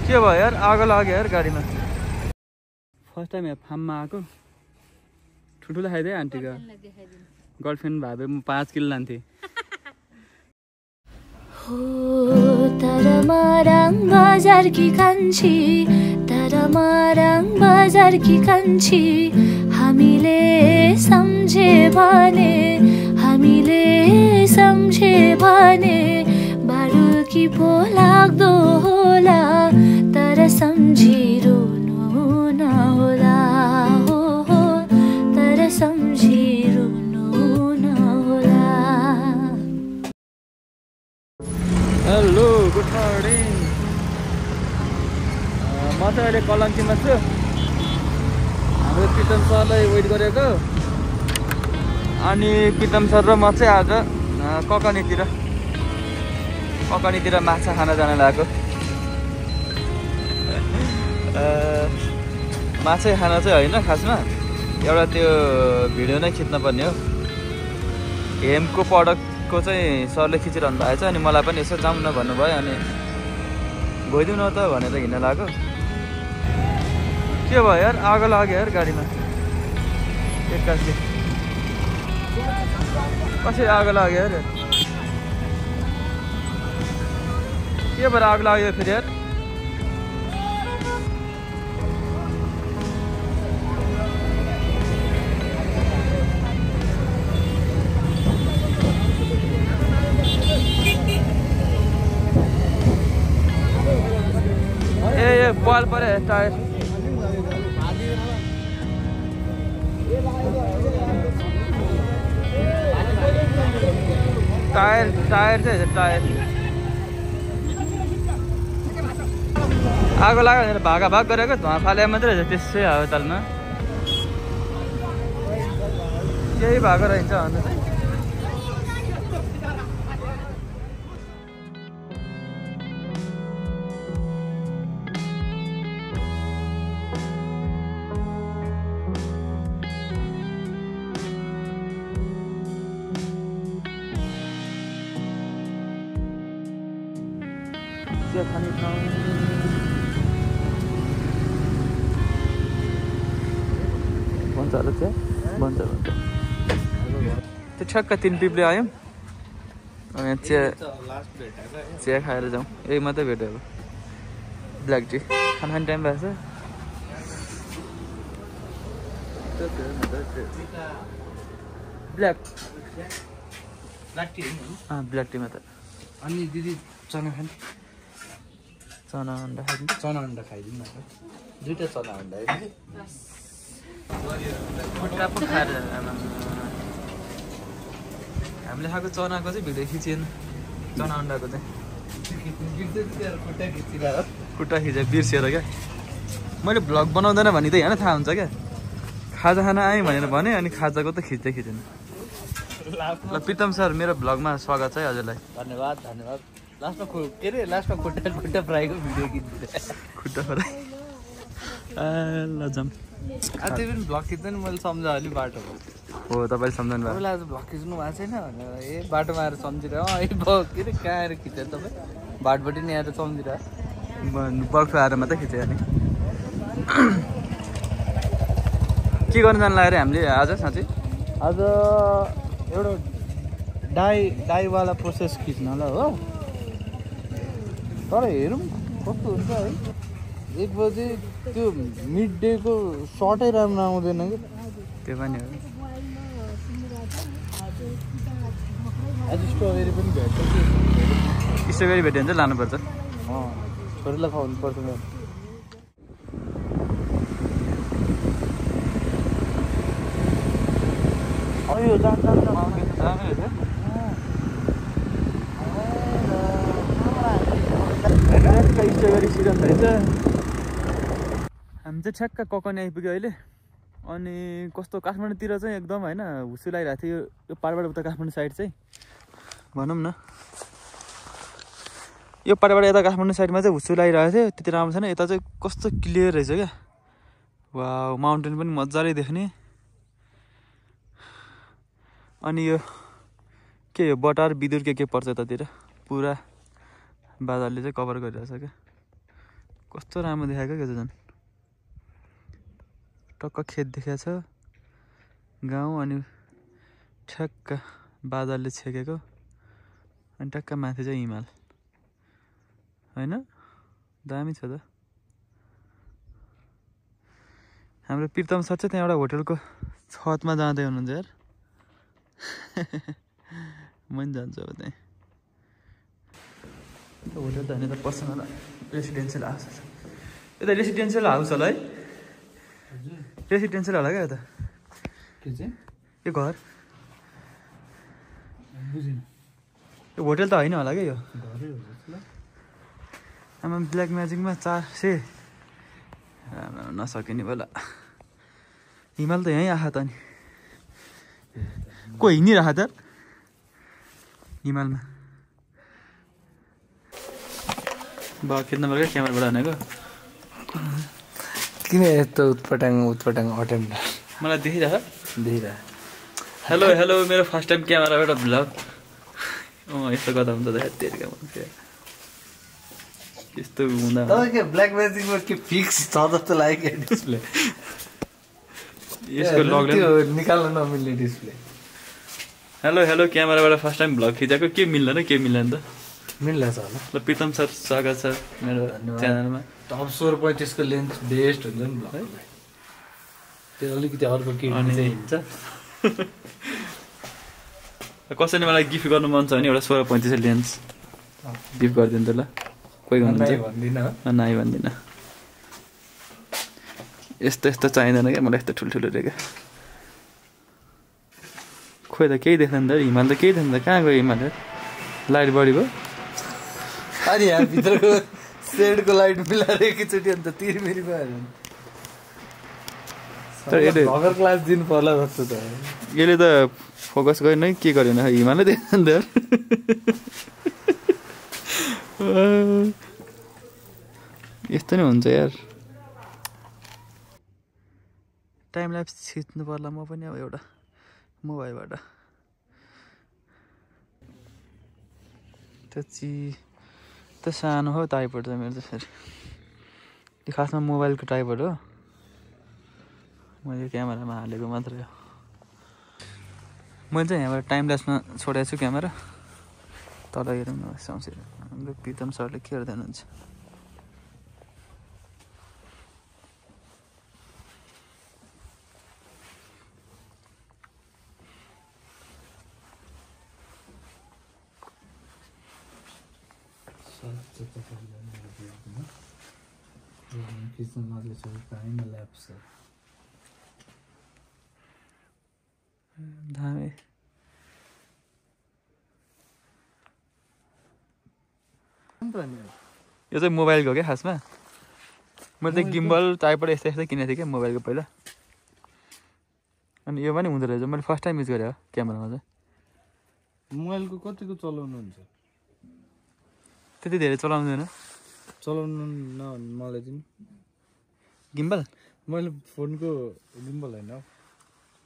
के भयो यार, आगो लाग्यो यार गाडीमा। फर्स्ट टाइम यहाँ फार्ममा आएको। ठुल्ठुलो खाइदिएँ आन्टीको गर्लफ्रेन्ड भए भए म 5 किलो लान्थेँ। तरमाराङ बजार की कान्छी, तरमाराङ बजार की कान्छी, हामीले सम्झे भने, हामीले सम्झे भने बाडु कि पो लाग्दो होला, तर सम्झिरहनु नहोला, हो तर सम्झिरहनु नहोला। Hello, good morning. म चाहिँ अहिले कलङ्कीमा छु। हाम्रो प्रितम सरलाई वेट गरेको। अनि प्रितम सर र म चाहिँ आज ककनीतिर माछा खान जान लागेको। माछै खान चाहिँ होइन, खासमा एउटा त्यो भिडियो नै खिच्न पर्ने हो। हेमको प्रडक्टको चाहिँ सरले खिचिरहनु भएको छ। अनि मलाई पनि यसो जाउँ न भन्नुभयो। अनि गइदिउँ न त भनेर हिँड्न लाग्यो। के भयो यार, आगो लाग्यो यार गाडीमा एक्कासी। कसरी आगो लाग्यो यार, के भएर आगो लाग्यो फेरि यार। ए बल पऱ्यो टायर। टायर चाहिँ टायर आगो लाग्यो भनेर भाग गरेको, धुवा फाले मात्रै रहेछ त्यसै हावातालमा। केही भएको रहेछ अन्त चाहिँ। खाने ठाउँ भन्छ होला, चिया भन्छ त्यो ठ्याक्क 3 पिपले आयौँ। यहाँ चिया खाएर जाउँ। यही मात्रै भेट्यो अब। ब्ल्याक टी खाने टाइम भएको छ। ब्ल्याक टी मात्रै। अनि दिदी चना खाने? चना अन्डा खाइदिनु। चना अन्डा खाइदिनु न। 2टा चना अन्डा है। खुट्टा पो खाएर जानु। हामीले खाएको चनाको चाहिँ भिडियो खिचेन, चना अन्डाको चाहिँ खुट्टा खिचेर बिर्सिएर क्या। मैले भ्लग बनाउँदैन भने त यहाँ थाहा हुन्छ क्या। खाजा खाना आएँ भनेर भने, अनि खाजाको त खिच्दै खिचेन। ल प्रितम सर, मेरो भ्लगमा स्वागत छ है हजुरलाई। धन्यवाद धन्यवाद। लास्टमा के अरे लास्टमा खुट्टा फ्राईको भिडियो खिच्दै खुट्टा फ्राई। ल जाऊँ। त्यो पनि भ्लग खिच्दैन मैले सम्झाएँ अलि बाटोमा। हो तपाईँले सम्झाउनु भयो। तपाईँलाई आज भ्लग खिच्नु भएको छैन भनेर ए बाटोमा आएर सम्झिरह। के अरे कहाँ आएर खिचेर तपाईँ बाटोपट्टि नि आएर सम्झिरह। बर्खा आएर मात्रै खिच्यो अनि के गर्नु जानु लाग्यो अरे हामीले आज साँच्चै? आज एउटा डाईवाला प्रोसेस खिच्नलाई हो। तर हेरौँ कस्तो हुन्छ है। 1 बजे त्यो मिड डेको सर्टै राम्रो आउँदैन कि। त्यो पनि हो। आज स्ट्रबेरी पनि भेट्छ कि। स्ट्रबेरी भेट्यो भने चाहिँ लानुपर्छ। छोरीलाई खुवाउनु पर्छ। यो जान्छ स्ट्रबेरी सिजन रहेछ। हामी चाहिँ ठ्याक्क ककनी आइपुग्यो अहिले। अनि कस्तो काठमाडौँतिर चाहिँ एकदम होइन हुस्सु लागिरहेको थियो। यो पारबाट उता काठमाडौँ साइड चाहिँ भनौँ न, यो पारबाट यता काठमाडौँ साइडमा चाहिँ हुस्सु लागिरहेको थियो। त्यति राम्रो छैन। यता चाहिँ कस्तो क्लियर रहेछ क्या। वाउ, माउन्टेन पनि मजाले देख्ने। अनि यो के हो, बटार बिदुर के पर्छ यतातिर। पुरा बादलले चाहिँ कभर गरिरहेछ क्या। कस्तो राम्रो देखाएको क्या झन् टक्क खेत देखाएको छ गाउँ अनि ठ्याक्क बादलले छेकेको अनि टक्क माथि चाहिँ हिमाल होइन दामी छ त हाम्रो प्रितम सर चाहिँ त्यहाँ एउटा होटलको छतमा जाँदै हुनुहुन्छ यार म पनि जान्छु अब त्यहीँ होटल त होइन त पस्छ होला रेसिडेन्सियल हाउस यता रेसिडेन्सियल हाउस होला है रेसिडेन्सियल होला क्या यता के चाहिँ यो घर बुझिन यो होटल त होइन होला क्या यो घरै हो जस्तो ल आमा ब्ल्याक म्याजिकमा 400 नसकिने बेला हिमाल त यहीँ आखा त नि को हिँडिरह त हिमालमा बा खेद्न पर्यो क्यामेराबाट हानेको किन यस्तो उत्पटाङ अटेम्प मलाई देखिरह हेलो हेलो मेरो फर्स्ट टाइम क्यामेराबाट भ्लग यस्तो गर्दा हुन्छ त तेरिका मान्छे यस्तो हुँदा तपाईँको ब्ल्याक म्याजिकमा के फिक्स छ जस्तो लाग्यो डिस्प्ले यसको लगले निकाल्न नमिल्ने डिस्प्ले हेलो हेलो क्यामेराबाट फर्स्ट टाइम भ्लग खिचेको के मिल्दैन त मिल्ला छ होला ल प्रितम सर स्वागत छ मेरो च्यानलमा टप 135 को लेन्स बेस्ट हुन्छ नि ब्लग त्यो अलिकति अर्को के अनि चाहिँ हिँड्छ कसैले मलाई गिफ्ट गर्नु मन छ भने एउटा 16-35 लेन्स गिफ्ट गरिदिनु त ल कोही गर्नुहुन्छ नाइ भन्दिनँ यस्तो चाहिँदैन क्या मलाई यस्तो ठुल्ठुलो रहेको खोइ त केही देख्दैन त हिमाल त केही देख्दैन त कहाँ गयो हिमाल लाइट बढी भयो अनि यहाँ भित्रको सेडको लाइट मिलाएर एकैचोटि अन्त तिरमिरी भयो तर यसले भर्खर क्लास दिनु पर्ला जस्तो त यसले त फोकस गरेन के गर्यो भने हिमालै देख्दैन त यस्तो नै हुन्छ यार टाइम ल्याप्स खिच्नु पर्ला म पनि अब एउटा मोबाइलबाट त्यो सानो हो टाइपड चाहिँ मेरो चाहिँ फेरि त्यो खासमा मोबाइलको टाइपड हो मैले क्यामेरामा हालेको मात्रै हो मैले चाहिँ यहाँबाट टाइम ल्याप्समा छोडेको छु क्यामेरा तल हेरौँ न साउँसेर हाम्रो प्रितम सरले के गर्दै हुनुहुन्छ दामी यो चाहिँ मोबाइलको क्या खासमा मैले चाहिँ गिम्बल टाइपबाट यस्तो किनेको थिएँ क्या मोबाइलको पहिला अनि यो पनि हुँदो रहेछ मैले फर्स्ट टाइम युज गरेँ हो क्यामेरामा चाहिँ मोबाइलको कतिको चलाउनुहुन्छ त्यति धेरै चलाउँदैन चलाउनु न मलाई चाहिँ गिम्बल मैले फोनको गिम्बल होइन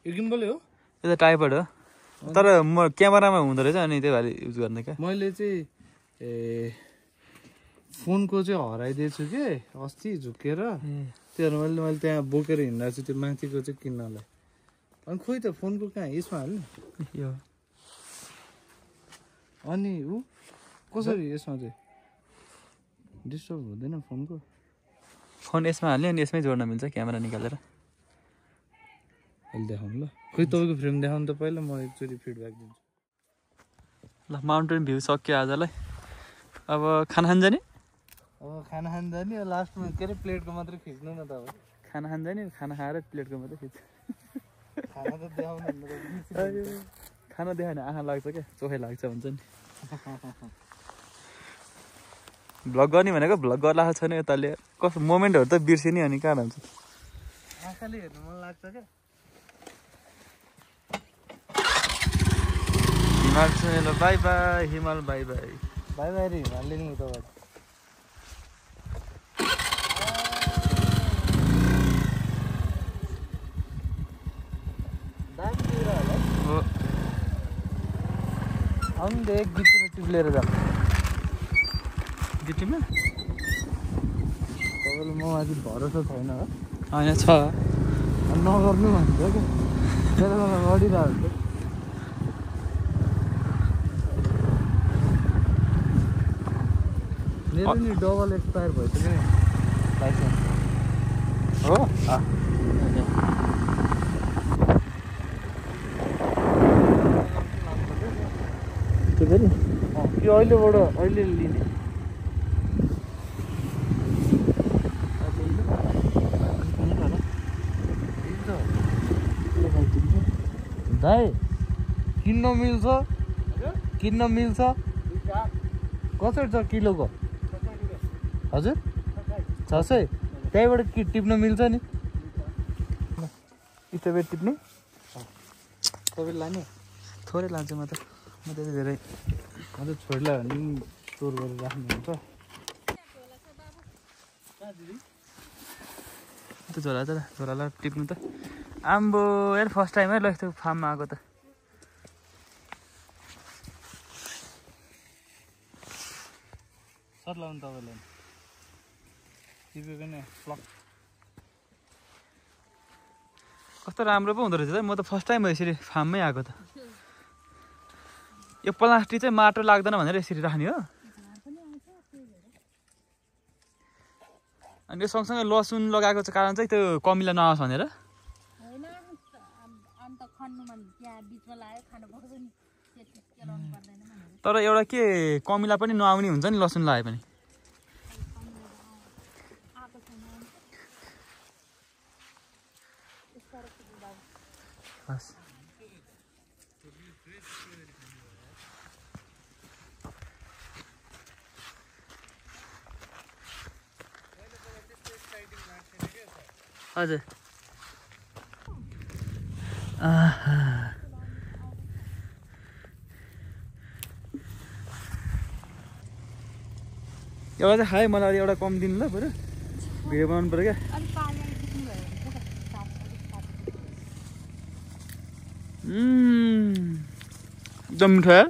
यो गिम्बलै हो यो त टाइपड हो तर म क्यामेरामा हुँदो रहेछ अनि त्यही भएर युज गर्ने क्या मैले चाहिँ फोनको चाहिँ हराइदिएछु कि अस्ति झुकेर त्यही भएर मैले त्यहाँ बोकेर हिँड्दा चाहिँ त्यो माथिको चाहिँ किन्नलाई अनि खोइ त फोनको कहाँ यसमा हाल्ने यो अनि ऊ कसरी यसमा चाहिँ डिस्टर्ब हुँदैन फोनको फोन यसमा हाल्ने अनि यसमै जोड्न मिल्छ क्यामेरा निकालेर अहिले देखाउनु ल खोइ तपाईँको फ्रेम देखाउनु त पहिला म एकचोटि फिडब्याक दिन्छु ल माउन्टेन भ्यू सक्यो आजलाई अब खाना खान जाने अब खाना खान जाने लास्टमा के अरे प्लेटको मात्रै खिच्नु न त अब खाना खान जाने खाना खाएर प्लेटको मात्रै खिच्छ खाना त देखाउनु खाना देखाएन आँखा लाग्छ क्या चोखै लाग्छ भन्छ नि भ्लग गर्ने भनेको भ्लग गर्ला छैन यताले कस्तो मोमेन्टहरू त बिर्सिने अनि कहाँ हुन्छ आँखाले हेर्नु मन लाग्छ क्या हिमाल चाहिँ ल बाई बाई हिमाल बाई बाई बाई बाई रे हिमालले नि तपाईँ हो आउनु दे एक गिटीमा चिप्लेर जा गिटीमा ममाथि भरोसा छैन हो होइन छ नगर्नु भन्छ क्या मेरो मलाई गरिरहेको हुन्छ मेरो नि डबल एक्सपायर भइसक्यो नि लाइसेन्स हो त्यो पनि कि अहिले लिने दाइ किन्न मिल्छ कसरी छ किलोको हजुर 600 त्यहीबाट टिप्न मिल्छ नि स्ट्रबेरी टिप्ने तपाईँ लाने थोरै लान्छु म त त्यति धेरै अन्त छोरीलाई भने पनि स्टोर गरेर राख्नुहुन्छ त्यो झोला टिप्नु त आम्बो यार फर्स्ट टाइम है ल यस्तो फार्ममा आएको त सर लाउनु तपाईँलाई टिपेको नि प्लक कस्तो राम्रो पो हुँदो रहेछ त म त फर्स्ट टाइम हो यसरी फार्ममै आएको त यो प्लास्टिक चाहिँ माटो लाग्दैन भनेर यसरी राख्ने हो अनि यो सँगसँगै लसुन लगाएको चाहिँ कारण चाहिँ त्यो कमिला नआओस् भनेर तर एउटा के कमिला पनि नआउने हुन्छ नि लसुन लगाए पनि हजुर एउटा चाहिँ खाएँ मलाई एउटा कम दिनु ल बरु भिडियो बनाउनु पऱ्यो क्या एकदम मिठो यार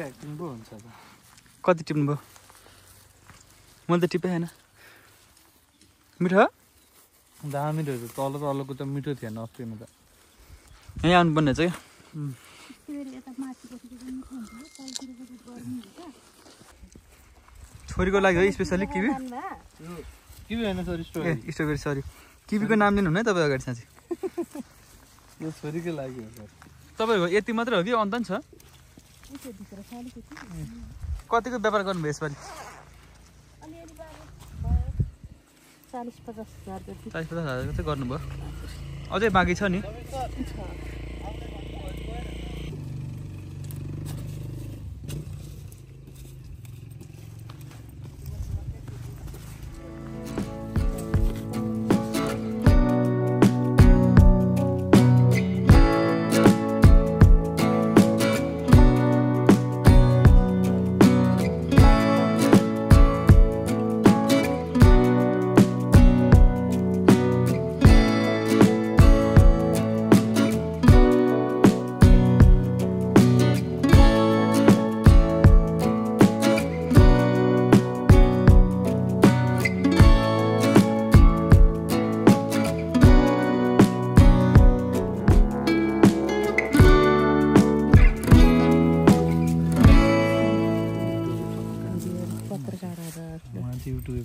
एक्टिङ पो हुन्छ त कति टिप्नु भयो मैले त टिपेँ होइन मिठो दामी रहेछ तलको त मिठो थिएन अस्तिमा त यहीँ आउनुपर्ने रहेछ क्या छोरीको लागि हो स्पेसली किवी होइन सर स्ट्रबेरी सरी किवीको नाम दिनु हुन्न है तपाईँ अगाडि साँच्ची यो छोरीकै लागि हो सर तपाईँहरूको यति मात्रै हो कि अन्त नि छ कतिको व्यापार गर्नुभयो यसपालि 40-50 हजारको चाहिँ गर्नुभयो अझै बाँकी छ नि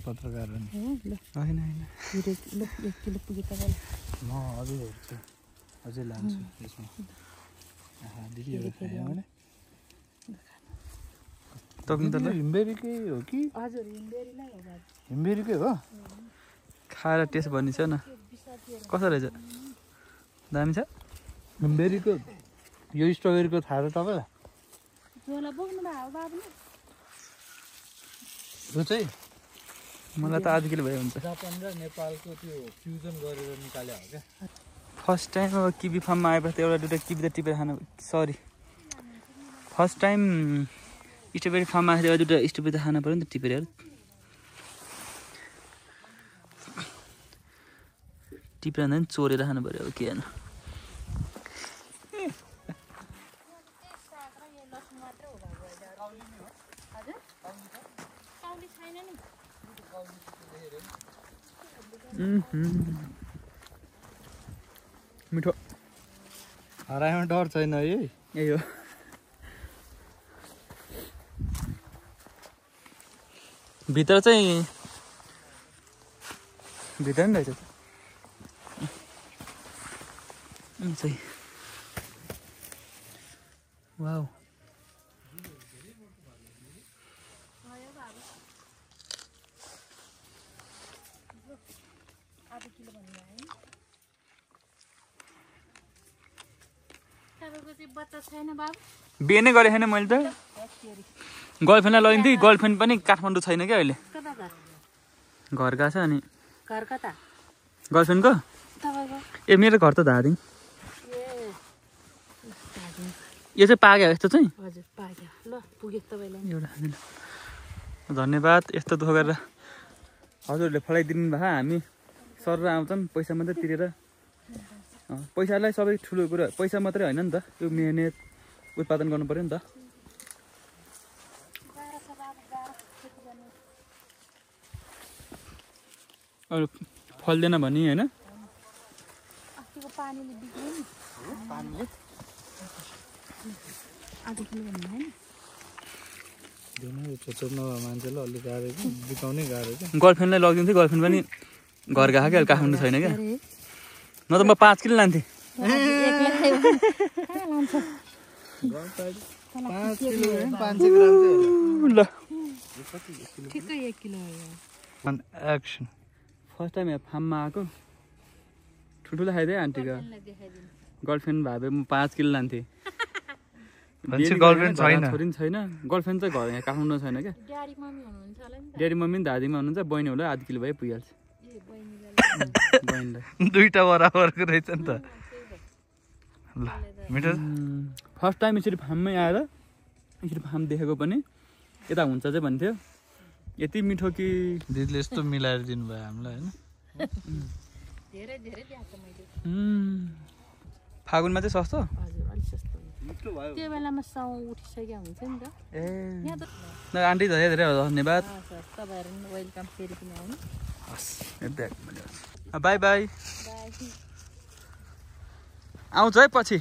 पत्रकार होइन म अझै हेर्छु अझै लान्छु यसमा दिदी हिम्बेरीकै हो कि हिम्बेरीकै हो खाएर टेस्ट भन्ने छ न कसो रहेछ दामी छ हिम्बेरीको यो स्ट्रबेरीको थाहा छ तपाईँलाई यो चाहिँ मलाई त आधा किलो भयो हुन्छ जापान र नेपालको त्यो फ्युजन गरेर निकाले हो क्या फर्स्ट टाइम अब किवी फार्ममा आएपछि एउटा दुइटा किवी त टिपेर खानु सरी फर्स्ट टाइम स्ट्रबेरी फार्ममा आएर एउटा दुइटा स्ट्रबेरी त खानु पऱ्यो नि त टिपेर टिपेर नि चोरेर खानु पऱ्यो अब के होइन मिठो हराएमा डर छैन है यही हो भित्र चाहिँ भित्र नि रहेछ चाहिँ वाउ बिहे नै गरेँ छैन मैले त गर्लफ्रेन्डलाई लगिन्थेँ गर्लफ्रेन्ड पनि काठमाडौँ छैन क्या अहिले घर गएको छ अनि गर्लफ्रेन्डको ए मेरो घर त धादिङ यो चाहिँ पाक्यो यस्तो चाहिँ एउटा धन्यवाद यस्तो दुःख गरेर हजुरहरूले फलाइदिनु भएको हामी सर आउँछन् पैसा मात्रै तिरेर पैसालाई सबै ठुलो कुरा पैसा मात्रै होइन नि त त्यो मेहनत उत्पादन गर्नु पर्यो नि त अरू फल्दैन भने होइन मान्छेलाई अलिक गाह्रो बिताउनै गाह्रो क्या गर्लफ्रेन्डलाई लगिदिन्थेँ गर्लफ्रेन्ड पनि घर गएको क्या काठमाडौँ छैन क्या न त म 5 किलो लान्थेँ ल एक्सन फर्स्ट टाइम यहाँ फार्ममा आएको ठुल्ठुलो खाइदिएँ आन्टीको गर्लफ्रेन्ड भए म 5 किलो लान्थेँ गर्लफ्रेन्ड छैन छोरी छैन गर्लफ्रेन्ड चाहिँ घर यहाँ काठमाडौँ छैन क्या ड्याडी मम्मी पनि दादीमा हुनुहुन्छ बहिनी होला आधा किलो भए पुगिहाल्छ बहिनीलाई दुईटा बराबरको रहेछ नि त ल मिठो फर्स्ट टाइम यसरी फार्ममै आएर यसरी फार्म देखेको पनि यता हुन्छ चाहिँ भन्थ्यो यति मिठो कि दिदीले यस्तो मिलाएर दिनुभयो हामीलाई होइन फागुनमा चाहिँ सस्तो त्यो बेलामा साउ उठिसकेको हुन्छ नि त ए आन्टी धेरै धेरै धन्यवाद तपाईँहरू वेलकम फेरि पनि आउनु बाई बाई आउँछ है पछि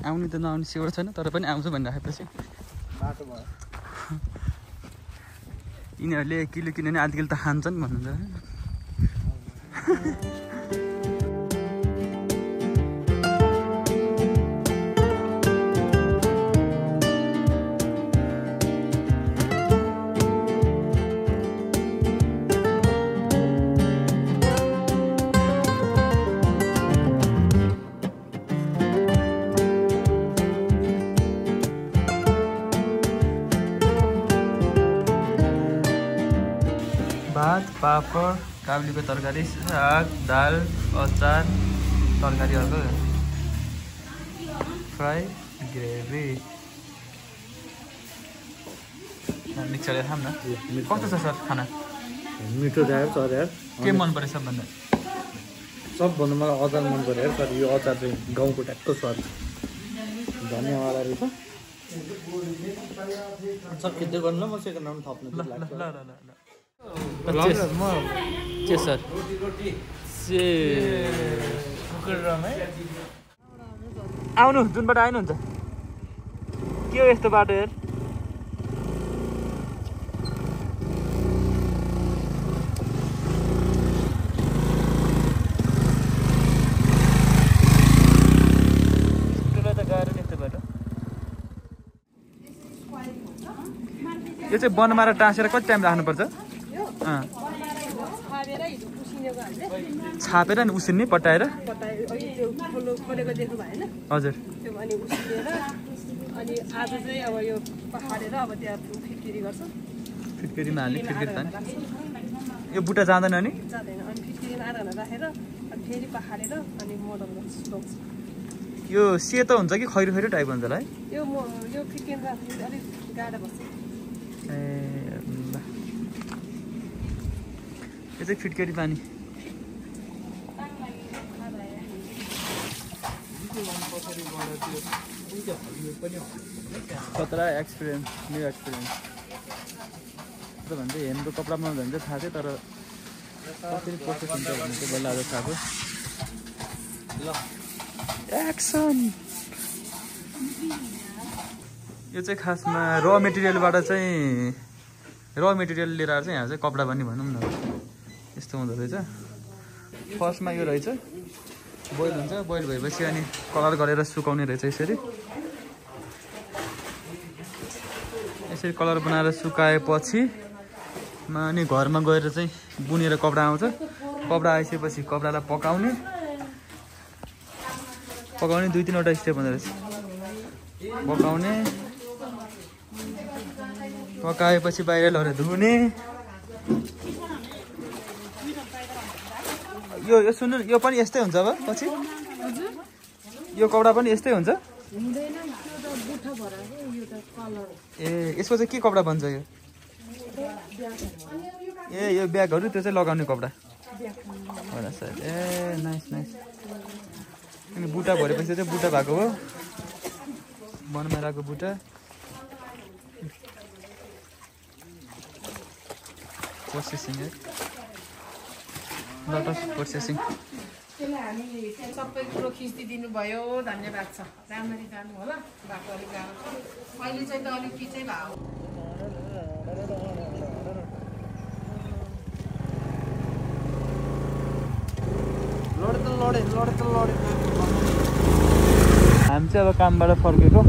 आउने त नआउने स्योर छैन तर पनि आउँछु भनिराखेपछि बाटो भयो यिनीहरूले 1 किलो किन्यो भने आधा किलो त खान्छन् भन्नुहुन्छ भात पापड काब्लीको तरकारी साग दाल अचार तरकारीहरूको फ्राई ग्रेभी मिक्स गरेर खाऊँ न कस्तो छ सर खाना मिठो ल्यायो सर यार के मन पऱ्यो सबभन्दा सबभन्दा मलाई अचार मन पऱ्यो यार सर यो अचार चाहिँ गाउँको ट्याक्क स्वाद धन्यवाद रहेछ सब खिच्दै गर्नु ल म सेकेन्ड राउन्ड थप्नु सर आउनु जुनबाट आइनुहुन्छ के हो यस्तो बाटो यार यो चाहिँ बनमारा टाँसेर कति टाइम राख्नुपर्छ छापेर नि उसिन्ने पट्टाएर हजुर फिटकेरीमा हाल्ने फिटकेरी त यो बुट्टा जाँदैन नि यो सेतो हुन्छ कि खैरो खैरो टाइप हुन्छ होला है ए ल यो चाहिँ फिटकेरी पानी खतरा एक्सपिरियन्स न्यू एक्सपिरियन्स भने चाहिँ हेमको कपडा बनाउँदा भने चाहिँ थाहा थियो, तर कसरी प्रोसेस हुन्छ भन्ने चाहिँ बल्ल आज थाहा भयो। ल एक्सन। यो चाहिँ खासमा र मेटेरियलबाट चाहिँ लिएर आएर चाहिँ यहाँ चाहिँ कपडा पनि भनौँ न यस्तो हुँदो रहेछ। फर्स्टमा यो रहेछ बोइल हुन्छ, बोइल भएपछि अनि कलर गरेर सुकाउने रहेछ। यसरी कलर बनाएर सुकाएपछि अनि घरमा गएर चाहिँ बुनेर कपडा आउँछ। कपडा आइसकेपछि कपडालाई पकाउने 2-3वटा स्टेप हुँदो रहेछ। पकाएपछि बाहिर लगेर धुने। यो सुन्नु, यो पनि यस्तै हुन्छ अब पछि? यो कपडा पनि यस्तै हुन्छ? ए यसको चाहिँ के कपडा बन्छ यो? ए यो ब्यागहरू त्यो चाहिँ लगाउने कपडा होला सर। A nice. अनि बुट्टा भरेपछि चाहिँ बुट्टा भएको हो, बनमाइरहेको बुट्टा। प्रोसेसिङ है, लट अफ प्रोसेसिङ। हामीले सबै कुरो खिचिदिनु भयो, धन्यवाद छ। राम्ररी जानु होला, बाटो अलिक गाह्रो छ अहिले चाहिँ, त अलिक खिचै भयो। हामी चाहिँ अब कामबाट फर्केको